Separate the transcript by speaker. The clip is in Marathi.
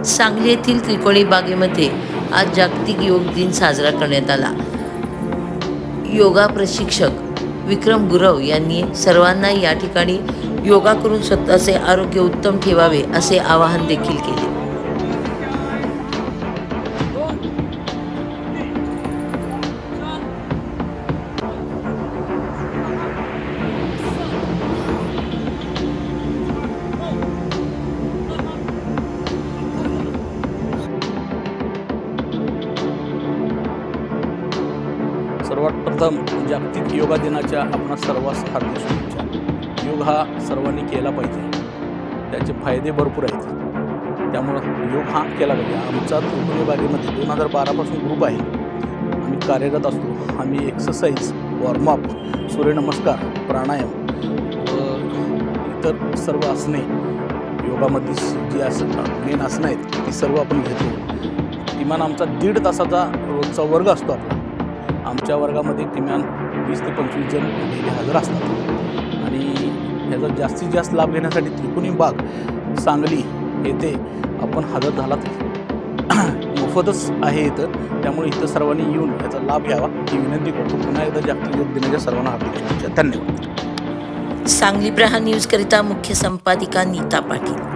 Speaker 1: सांगली येथील त्रिकोणी बागेमध्ये आज जागतिक योग दिन साजरा करण्यात आला। योगा प्रशिक्षक विक्रम गुरव यांनी सर्वांना या ठिकाणी योगा करून स्वतःचे आरोग्य उत्तम ठेवावे असे आवाहन देखील केले।
Speaker 2: सर्वात प्रथम जागतिक योगा दिनाच्या आपणा सर्वांस हार्दिक शुभेच्छा। योग हा सर्वांनी केला पाहिजे, त्याचे फायदे भरपूर आहेत, त्यामुळं योग हा केला पाहिजे। आमचा त्रिकोणी बागेमध्ये 2012 पासून ग्रुप आहे, आम्ही कार्यरत असतो। आम्ही एक्सरसाइज, वॉर्मअप, सूर्यनमस्कार, प्राणायाम व इतर सर्व आसने योगामध्ये जी मेन आसनं आहेत ती सर्व आपण घेतो। किमान आमचा 1.5 तासाचा रोजचा वर्ग असतो आपला। आमच्या वर्गामध्ये किमान 20 ते 25 जण डेली हजर असतात आणि ह्याचा जास्तीत जास्त लाभ घेण्यासाठी त्रिकोणी बाग सांगली येथे आपण हजर झालात। मोफतच आहे इथं, त्यामुळे इथं सर्वांनी येऊन याचा लाभ घ्यावा ही विनंती करतो। पुन्हा एकदा जागतिक योग दिनाच्या सर्वांना हार्दिक शुभेच्छा। धन्यवाद।
Speaker 1: सांगली प्रहार न्यूज करिता मुख्य संपादिका नीता पाटील।